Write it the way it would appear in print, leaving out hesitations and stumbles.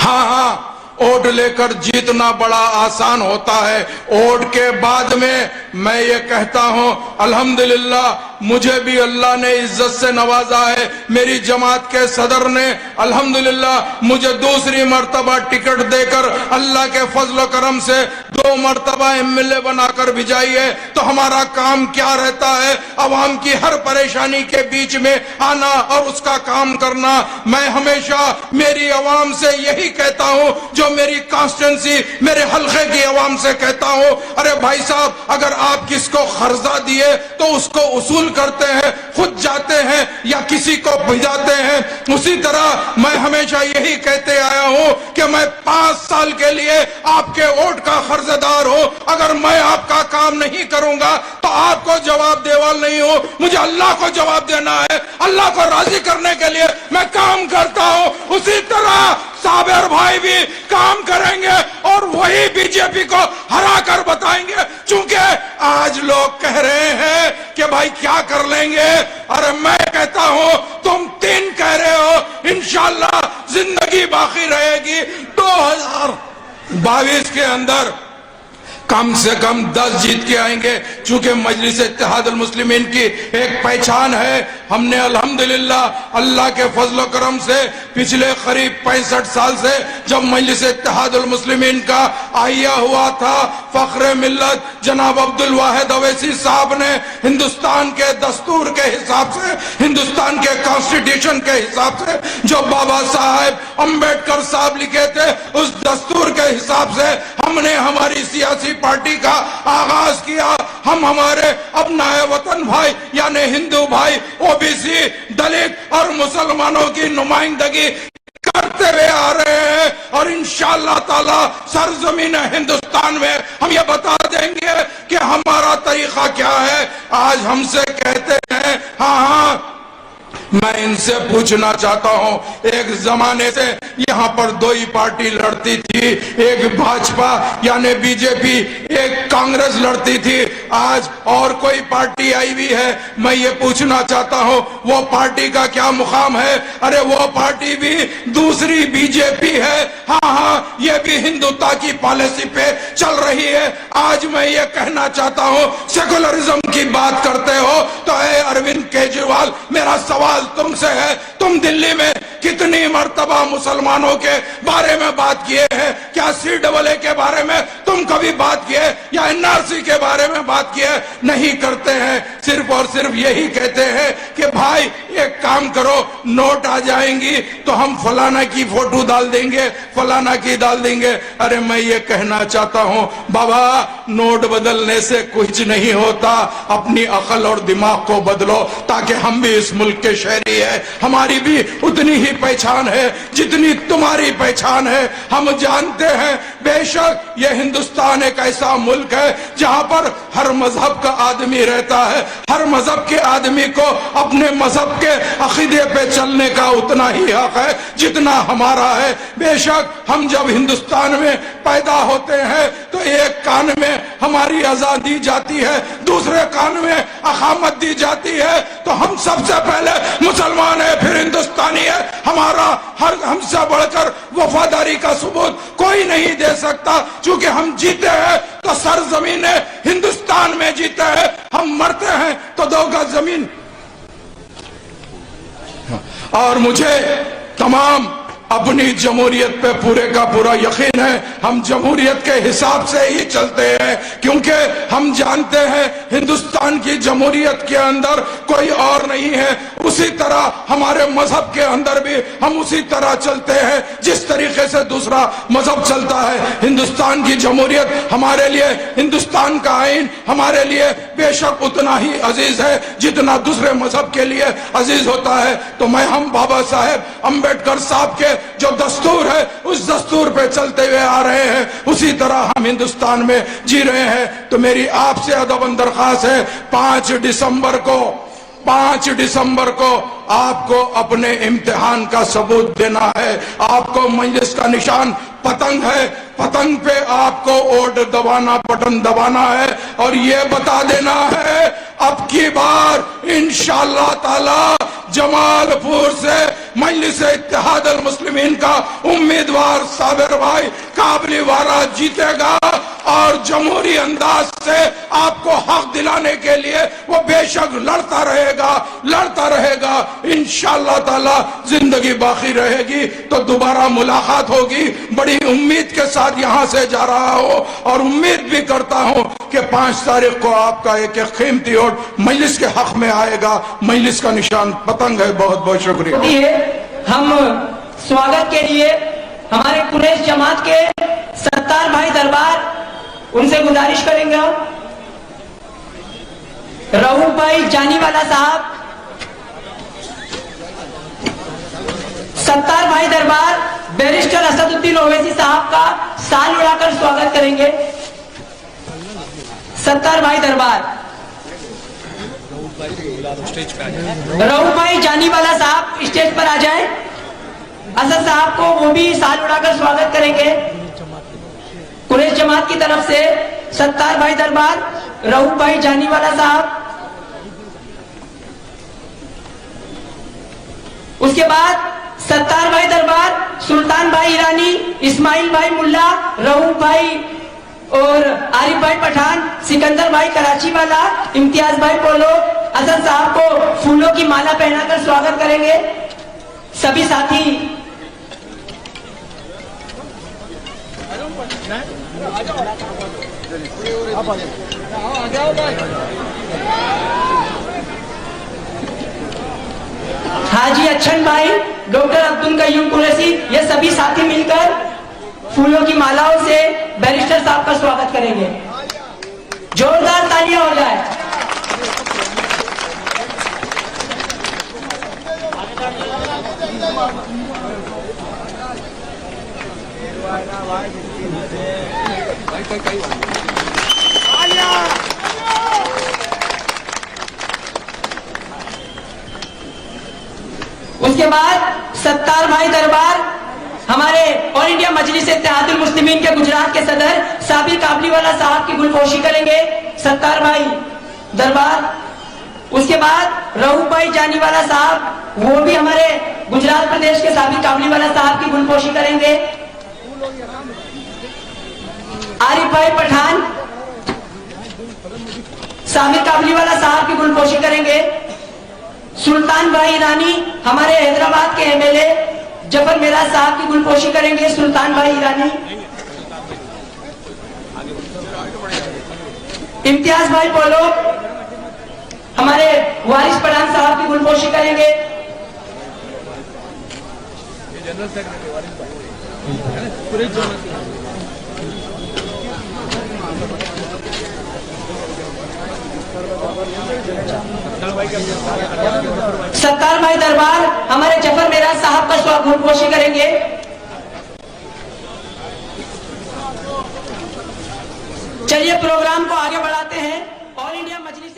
हाँ हाँ, वोट लेकर जीतना बड़ा आसान होता है। वोट के बाद में मैं ये कहता हूं, अल्हम्दुलिल्लाह मुझे भी अल्लाह ने इज्जत से नवाजा है। मेरी जमात के सदर ने अल्हम्दुलिल्लाह मुझे दूसरी मर्तबा टिकट देकर अल्लाह के फजल करम से 2 मर्तबा MLA बनाकर भिजाई है। तो हमारा काम क्या रहता है? अवाम की हर परेशानी के बीच में आना और उसका काम करना। मैं हमेशा मेरी अवाम से यही कहता हूं, जो मेरी कॉन्स्टिट्यूंसी, मेरे हल्के की अवाम से कहता हूं, अरे भाई साहब, अगर आप किसको कर्जा दिए तो उसको उसूल करते हैं, खुद जाते हैं या किसी को भिजाते हैं। उसी तरह मैं हमेशा यही कहते आया हूं कि मैं 5 साल के लिए आपके वोट का कर्जदार हूं। अगर मैं आपका काम नहीं करूंगा तो आपको जवाब देवाल नहीं हूं, मुझे अल्लाह को जवाब देना है। अल्लाह को राजी करने के लिए मैं काम करता हूं। उसी तरह साबिर भाई भी काम करेंगे और वही बीजेपी को हरा कर बताएंगे। चूंकि आज लोग कह रहे हैं कि भाई क्या कर लेंगे, अरे मैं कहता हूं तुम 3 कह रहे हो, इंशाल्लाह जिंदगी बाकी रहेगी। 2022 के अंदर कम से कम 10 जीत के आएंगे। चूंकि मजलिस इत्तेहादुल मुस्लिमीन की एक पहचान है, हमने अल्हम्दुलिल्लाह अल्लाह के फजल करम से पिछले करीब 65 साल से जब मजलिस इत्तेहादुल मुस्लिमीन का आइया हुआ था, फख्र मिल्लत जनाब अब्दुल वाहिद अवैसी साहब ने हिंदुस्तान के दस्तूर के हिसाब से, हिंदुस्तान के कॉन्स्टिट्यूशन के हिसाब से जो बाबा साहेब अम्बेडकर साहब लिखे थे, उस दस्तूर के हिसाब से हमने हमारी सियासी पार्टी का आगाज किया। हम हमारे अपनाए वतन भाई यानी हिंदू भाई, ओबीसी, दलित और मुसलमानों की नुमाइंदगी करते हुए आ रहे हैं और इंशाअल्लाह ताला सरजमीन हिंदुस्तान में हम ये बता देंगे कि हमारा तरीका क्या है। आज हमसे कहते हैं, हाँ मैं इनसे पूछना चाहता हूं, एक जमाने से यहां पर 2 ही पार्टी लड़ती थी, एक भाजपा यानी बीजेपी, एक कांग्रेस लड़ती थी। आज और कोई पार्टी आई हुई है, मैं ये पूछना चाहता हूं वो पार्टी का क्या मुकाम है? अरे वो पार्टी भी दूसरी बीजेपी है। हाँ हाँ, ये भी हिंदुत्व की पॉलिसी पे चल रही है। आज मैं ये कहना चाहता हूं, सेकुलरिज्म की बात करते हो तो ए अरविंद केजरीवाल, मेरा सवाल तुमसे है, तुम दिल्ली में कितनी मर्तबा मुसलमानों के बारे में बात किए हैं? क्या CAA के बारे में तुम कभी बात किए या NRC के बारे में बात किए? नहीं करते हैं, सिर्फ और सिर्फ यही कहते हैं कि भाई एक काम करो, नोट आ जाएंगी तो हम फलाना की फोटो डाल देंगे, फलाना की डाल देंगे। अरे मैं ये कहना चाहता हूं बाबा, नोट बदलने से कुछ नहीं होता, अपनी अकल और दिमाग को बदलो ताकि हम भी इस मुल्क के शहरी है, हमारी भी उतनी ही पहचान है जितनी तुम्हारी पहचान है। हम जानते हैं बेशक ये हिंदुस्तान एक ऐसा मुल्क है जहां पर हर मजहब का आदमी रहता है, हर मजहब के आदमी को अपने मजहब के अकीदे पे चलने का उतना ही हक है जितना हमारा है। बेशक हम जब हिंदुस्तान में पैदा होते हैं तो एक कान में हमारी आजादी दी जाती है, दूसरे कान में अकामत दी जाती है, तो हम सबसे पहले मुसलमान है, फिर हिंदुस्तानी है। हमारा हर हमसे बढ़कर वफादारी का सबूत कोई नहीं दे सकता। चूंकि हम जीते हैं तो सरजमीन हिंदुस्तान में जीते हैं, हम मरते हैं तो 2 गज जमीन। और मुझे तमाम अपनी जमहूरियत पे पूरे का पूरा यकीन है, हम जमहूरियत के हिसाब से ही चलते हैं, क्योंकि हम जानते हैं हिंदुस्तान की जमहूरियत के अंदर कोई और नहीं है। उसी तरह हमारे मजहब के अंदर भी हम उसी तरह चलते हैं जिस तरीके से दूसरा मजहब चलता है। हिंदुस्तान की जमहूरियत हमारे लिए, हिंदुस्तान का आईन हमारे लिए बेशक उतना ही अजीज है जितना दूसरे मजहब के लिए अजीज होता है। तो मैं हम बाबा साहेब अम्बेडकर साहब के जो दस्तूर है उस दस्तूर पे चलते हुए आ रहे हैं, उसी तरह हम हिंदुस्तान में जी रहे हैं। तो मेरी आपसे अदबन दरख्वास्त है, 5 दिसंबर को आपको अपने इम्तिहान का सबूत देना है। आपको मजलिस का निशान पतंग है, पतंग पे आपको वोट दबाना, बटन दबाना है और ये बता देना है अब की बार इंशाअल्लाह ताला जमालपुर से मजलिस इत्तेहादुल मुस्लिमीन का उम्मीदवार साबिर भाई काबली वाला जीतेगा और जमहूरी अंदाज से आपको हक दिलाने के लिए वो बेशक लड़ता रहेगा। इंशाअल्लाह ताला जिंदगी बाकी रहेगी तो दोबारा मुलाकात होगी। बड़ी उम्मीद के साथ यहाँ से जा रहा हूँ और उम्मीद भी करता हूँ कि 5 तारीख को आपका एक कीमती वोट मजलिस के हक में आएगा। मजलिस का निशान पतंग है। बहुत बहुत शुक्रिया। हम स्वागत के लिए हमारे कुरैश जमात के सत्तार भाई दरबार उनसे गुजारिश करेंगे। रऊफ भाई जानीवाला साहब, सत्तार भाई दरबार बैरिस्टर असदुद्दीन ओवैसी साहब का साल उड़ाकर स्वागत करेंगे। सत्तार भाई दरबार रऊफ भाई जानीवाला साहब स्टेज पर आ जाएं। असद साहब को वो भी साल उड़ाकर स्वागत करेंगे। कुरैश जमात की तरफ से सत्तार भाई दरबार, रऊफ भाई जानीवाला साहब, उसके बाद सत्तार भाई दरबार सुल्तान भाई ईरानी, इस्माइल भाई मुल्ला, रऊफ भाई और आरिफ भाई पठान, सिकंदर भाई कराची वाला, इम्तियाज भाई पोलो असद साहब को फूलों की माला पहनाकर स्वागत करेंगे। सभी साथी हाजी अच्छन भाई, डॉक्टर अब्दुल कयूम कुरैशी, ये सभी साथी मिलकर फूलों की मालाओं से बैरिस्टर साहब का स्वागत करेंगे। जोरदार तालियां हो जाए। उसके बाद सत्तार भाई दरबार हमारे ऑल इंडिया मजलिस इत्तेहादुल मुस्लिमीन के गुजरात के सदर साबिर काबलीवाला साहब की गुलपोशी करेंगे। सत्तार भाई दरबार, उसके बाद रऊफ भाई जानीवाला साहब, वो भी हमारे गुजरात प्रदेश के साबिर काबलीवाला साहब की गुलपोशी करेंगे। आरिफ भाई पठान साबिर काबलीवाला साहब की गुलपोशी करेंगे। सुल्तान भाई ईरानी हमारे हैदराबाद के एमएलए जफर मिराज साहब की गुलपोशी करेंगे। सुल्तान भाई ईरानी, इम्तियाज भाई पोलो हमारे वारिस पठान साहब की गुलपोशी करेंगे। सत्तार भाई दरबार हमारे जफर मिराज साहब का गुलपोशी करेंगे। चलिए प्रोग्राम को आगे बढ़ाते हैं। ऑल इंडिया मजलिस